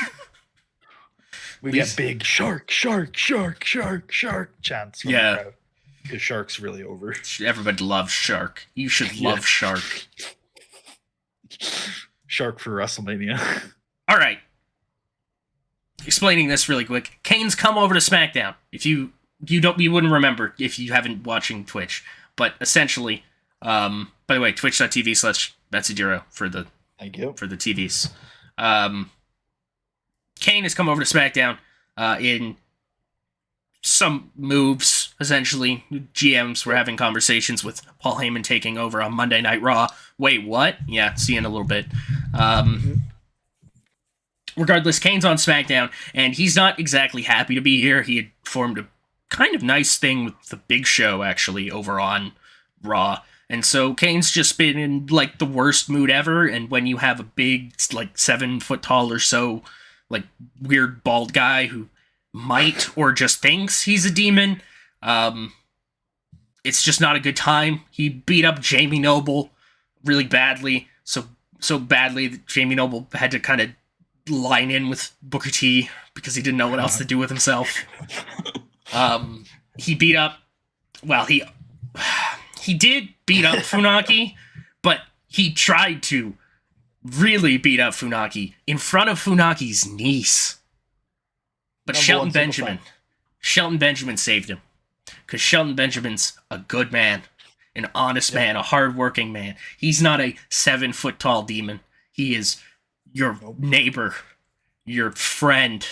We get big shark chants from the crowd. Because Shark's really over. Everybody loves Shark. You should love Shark. Shark for WrestleMania. All right. Explaining this really quick. Kane's come over to SmackDown. If you you wouldn't remember if you haven't watching Twitch, but essentially, by the way, twitch.tv/Metsadiro for the Thank you. for the TVs. Kane has come over to SmackDown in some moves, essentially. GMs were having conversations with Paul Heyman taking over on Monday Night Raw. Wait, what? Yeah, see you in a little bit. Regardless, Kane's on SmackDown, and he's not exactly happy to be here. He had formed a kind of nice thing with the Big Show, actually, over on Raw. And so Kane's just been in, like, the worst mood ever, and when you have a big, like, 7 foot tall or so, like, weird bald guy who might or just thinks he's a demon, it's just not a good time. He beat up Jamie Noble really badly, so badly that Jamie Noble had to kind of line in with Booker T because he didn't know what else to do with himself. He beat up, well, he did beat up Funaki, but he tried to really beat up Funaki in front of Funaki's niece. But Shelton Benjamin saved him. Because Shelton Benjamin's a good man, an honest man, a hard-working man. He's not a 7 foot tall demon. He is your neighbor, your friend.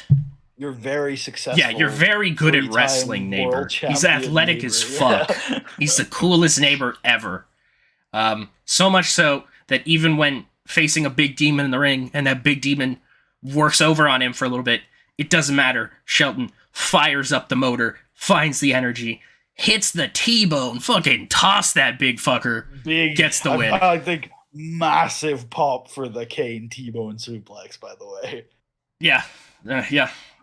You're very successful. Yeah, you're very good at wrestling, neighbor. He's athletic as fuck. Yeah. He's the coolest neighbor ever. So much so that even when facing a big demon in the ring and that big demon works over on him for a little bit, it doesn't matter. Shelton fires up the motor, finds the energy, hits the T-bone, fucking toss that big fucker, gets the win. I think massive pop for the Kane T-bone suplex, by the way. Yeah,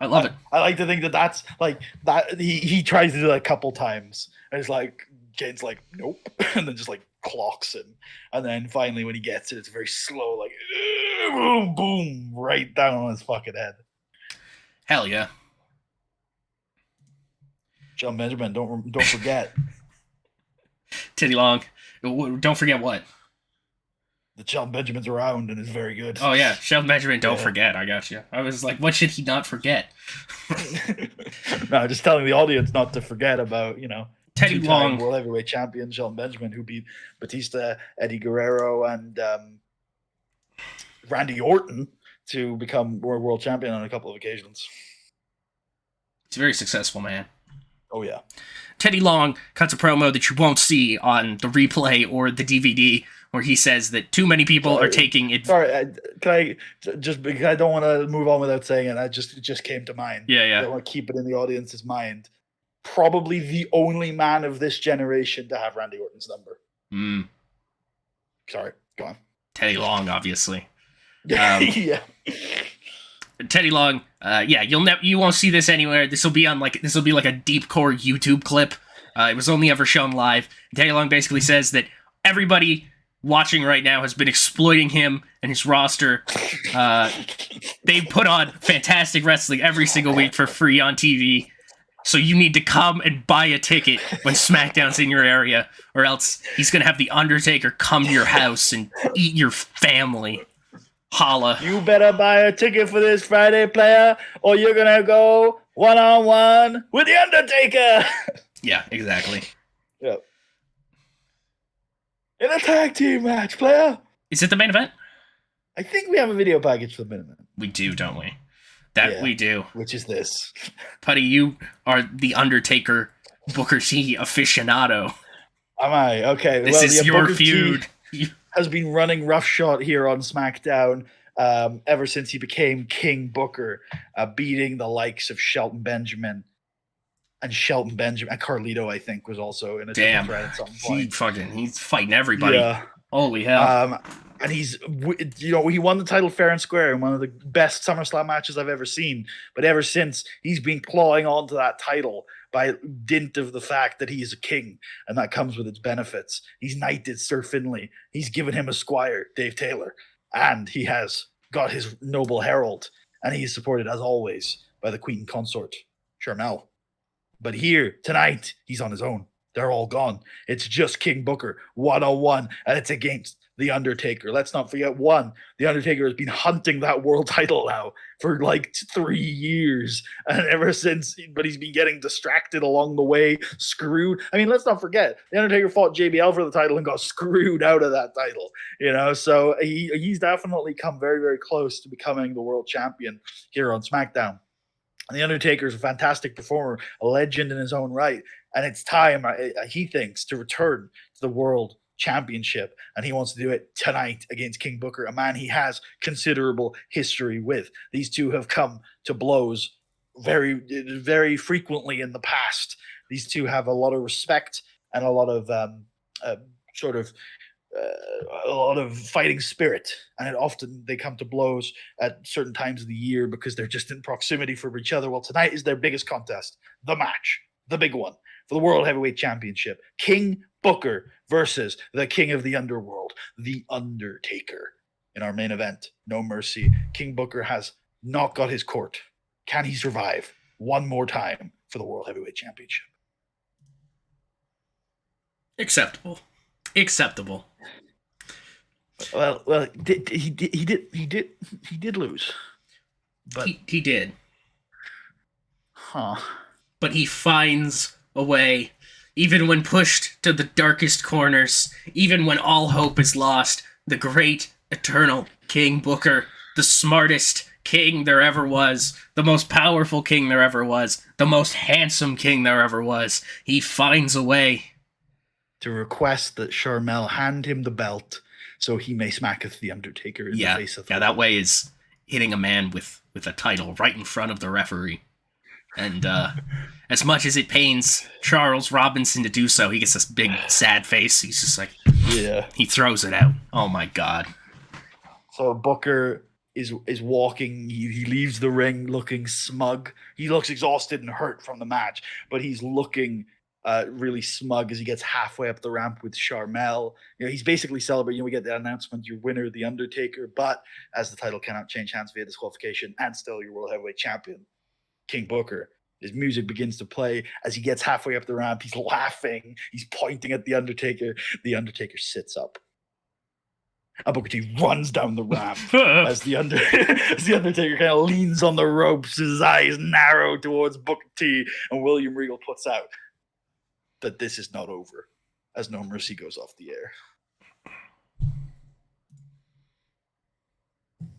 I love it. I like to think that that's like that. He tries to do that a couple times, and it's like Kane's like nope, and then just like clocks him, and then finally when he gets it, it's very slow, like boom, boom, right down on his fucking head. Hell yeah. John Benjamin, don't forget. Titty Long. Don't forget what? That Shelton Benjamin's around and is very good. Oh yeah, Shelton Benjamin, don't forget. I got you. I was like, what should he not forget? No, just telling the audience not to forget about, Teddy Long, World Heavyweight Champion Shelton Benjamin, who beat Batista, Eddie Guerrero, and Randy Orton to become World Champion on a couple of occasions. He's a very successful man. Oh yeah. Teddy Long cuts a promo that you won't see on the replay or the DVD, where he says that too many people are taking it. Sorry, can I just because I don't want to move on without saying it. It just came to mind. Yeah. I want to keep it in the audience's mind. Probably the only man of this generation to have Randy Orton's number. Sorry, go on. Teddy Long, obviously. Yeah. Teddy Long, you won't see this anywhere. This will be like a deep core YouTube clip. It was only ever shown live. Teddy Long basically says that everybody watching right now has been exploiting him and his roster. They put on fantastic wrestling every single week for free on TV. So you need to come and buy a ticket when SmackDown's in your area, or else he's going to have The Undertaker come to your house and eat your family. Holla. You better buy a ticket for this Friday, player, or you're going to go one-on-one with The Undertaker. Yeah, exactly. Yep. In a tag team match, player. Is it the main event? I think we have a video package for the main event. We do, don't we? We do. Which is this. Puddy, you are the Undertaker Booker T aficionado. Am I? Okay. This is your Booker feud. Has been running roughshod here on SmackDown ever since he became King Booker, beating the likes of Shelton Benjamin. And Carlito, I think, was also in a triple threat at some point. He's fighting everybody. Yeah. Holy hell. And he won the title fair and square in one of the best SummerSlam matches I've ever seen. But ever since, he's been clawing onto that title by dint of the fact that he is a king, and that comes with its benefits. He's knighted Sir Finlay. He's given him a squire, Dave Taylor. And he has got his noble herald. And he's supported, as always, by the queen consort, Charmel. But here, tonight, he's on his own. They're all gone. It's just King Booker, one-on-one, and it's against The Undertaker. Let's not forget, The Undertaker has been hunting that world title now for like 3 years. And ever since, but he's been getting distracted along the way, screwed. I mean, let's not forget, The Undertaker fought JBL for the title and got screwed out of that title. So he's definitely come very, very close to becoming the world champion here on SmackDown. And The Undertaker is a fantastic performer, a legend in his own right. And it's time, he thinks, to return to the world championship. And he wants to do it tonight against King Booker, a man he has considerable history with. These two have come to blows very, very frequently in the past. These two have a lot of respect and a lot of sort of a lot of fighting spirit, and often they come to blows at certain times of the year because they're just in proximity for each other. Well, tonight is their biggest contest, the match, the big one for the World Heavyweight Championship. King Booker versus the King of the Underworld, The Undertaker. In our main event, No Mercy, King Booker has not got his court. Can he survive one more time for the World Heavyweight Championship? Acceptable. Well, he did lose, but he did. Huh. But he finds a way, even when pushed to the darkest corners, even when all hope is lost. The great, eternal King Booker, the smartest king there ever was, the most powerful king there ever was, the most handsome king there ever was. He finds a way to request that Sharmell hand him the belt so he may smacketh the Undertaker in the face of the that way is hitting a man with a title right in front of the referee. And as much as it pains Charles Robinson to do so, he gets this big sad face. He's just like, he throws it out. Oh my God. So Booker is walking. He leaves the ring looking smug. He looks exhausted and hurt from the match, but he's looking really smug as he gets halfway up the ramp with Sharmell. He's basically celebrating. We get the announcement, your winner, The Undertaker, but as the title cannot change hands via disqualification and still your World Heavyweight Champion, King Booker. His music begins to play as he gets halfway up the ramp. He's laughing. He's pointing at The Undertaker. The Undertaker sits up. And Booker T runs down the ramp as the Undertaker kind of leans on the ropes, his eyes narrow towards Booker T, and William Regal puts out that this is not over as No Mercy goes off the air.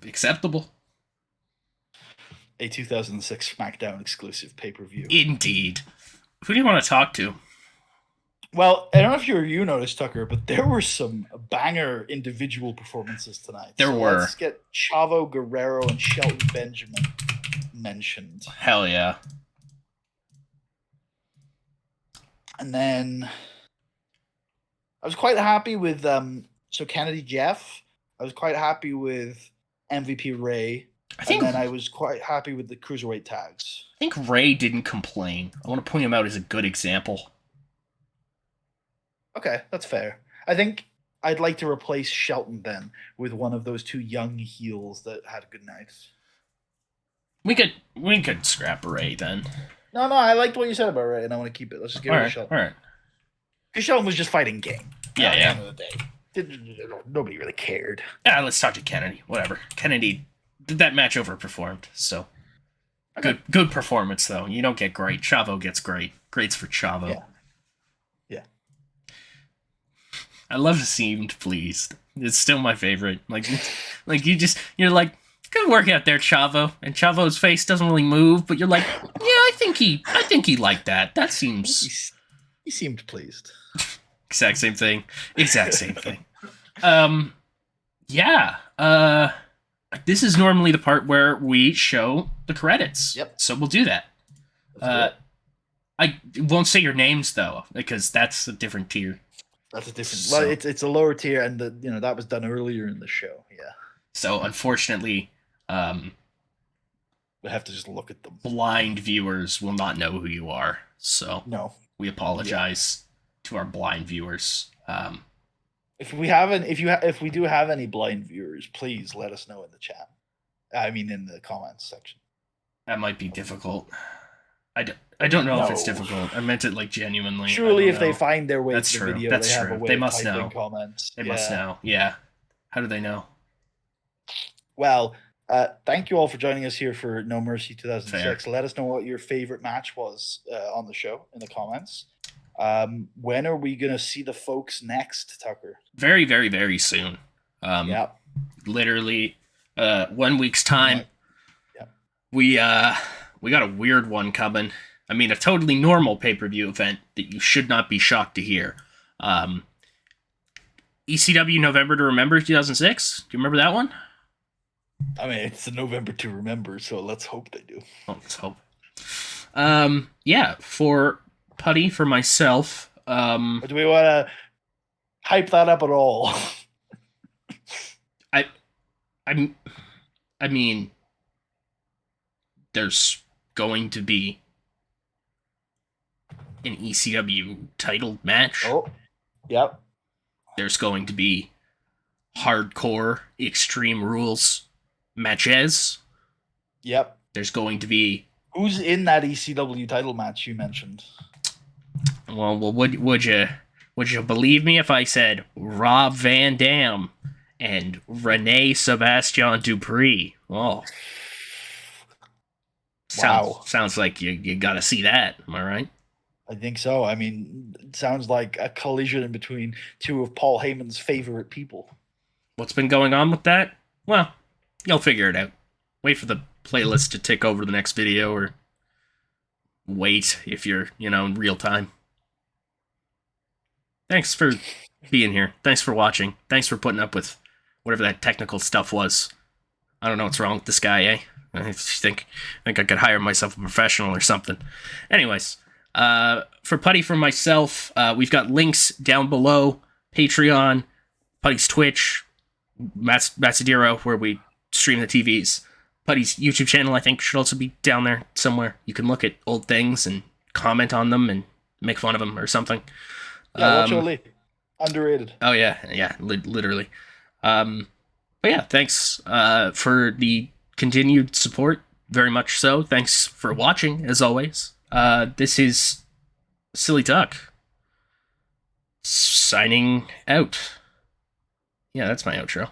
Acceptable. A 2006 SmackDown exclusive pay-per-view. Indeed. Who do you want to talk to? Well, I don't know if you noticed, Tucker, but there were some banger individual performances tonight. There were. Let's get Chavo Guerrero and Shelton Benjamin mentioned. Hell yeah. And then I was quite happy with Kennedy Jeff. I was quite happy with MVP Ray. And then I was quite happy with the Cruiserweight tags. I think Ray didn't complain. I want to point him out as a good example. Okay, that's fair. I think I'd like to replace Shelton then with one of those two young heels that had good nights. We could scrap Ray then. No, I liked what you said about Ray, and I want to keep it. Let's just give it to Shelton. All right. Because Shelton was just fighting game. Yeah. At the end of the day. Nobody really cared. Yeah, let's talk to Kennedy. Whatever. Kennedy did that match overperformed, so okay. Good performance though. You don't get great. Chavo gets great. Greats for Chavo. Yeah. I love seemed pleased. It's still my favorite. You're like, good work out there, Chavo. And Chavo's face doesn't really move, but you're like, yeah, I think he liked that. That seems. He seemed pleased. Exact same thing. Yeah. This is normally the part where we show the credits. Yep. So we'll do that. I won't say your names though, because that's a different tier. That's a different. Well, it's a lower tier, and that was done earlier in the show. Yeah. So unfortunately, we have to just look at them. Blind viewers will not know who you are. So no, we apologize to our blind viewers. If we do have any blind viewers, please let us know in the chat. I mean, in the comments section. That might be difficult. I don't know if it's No. difficult. I meant it like genuinely. I Surely, don't if they know. find their way That's to the true. video, they That's have a true. way They of must typing know. comments. They must Yeah. know. Yeah. How do they know? Well, thank you all for joining us here for No Mercy Fair. 2006. Let us know what your favorite match was on the show in the comments. When are we going to see the folks next, Tucker? Very, very, very soon. Yeah. Literally, 1 week's time. Yeah. We got a weird one coming. I mean, a totally normal pay-per-view event that you should not be shocked to hear. ECW November to Remember 2006. Do you remember that one? I mean, it's a November to remember, so let's hope they do. Oh, let's hope. Yeah, for Putty, for myself. Or do we want to hype that up at all? I mean, there's going to be an ECW title match. Oh, yep. There's going to be hardcore Extreme Rules matches. Yep. There's going to be. Who's in that ECW title match you mentioned? Well, would you believe me if I said Rob Van Dam and Renee Sebastian Dupree? Oh, sounds like you got to see that. Am I right? I think so. I mean, it sounds like a collision in between two of Paul Heyman's favorite people. What's been going on with that? Well, you'll figure it out. Wait for the playlist to tick over the next video, or wait if you're, in real time. Thanks for being here. Thanks for watching. Thanks for putting up with whatever that technical stuff was. I don't know what's wrong with this guy, eh? I think I could hire myself a professional or something. Anyways, for Putty, for myself, we've got links down below. Patreon, Putty's Twitch, Matsadiro, where we stream the TVs. Putty's YouTube channel, I think, should also be down there somewhere. You can look at old things and comment on them and make fun of them or something. Yeah, watch Oli. Underrated. Oh, yeah, literally. But yeah, thanks for the continued support, very much so. Thanks for watching, as always. This is Silly Duck signing out. Yeah, that's my outro.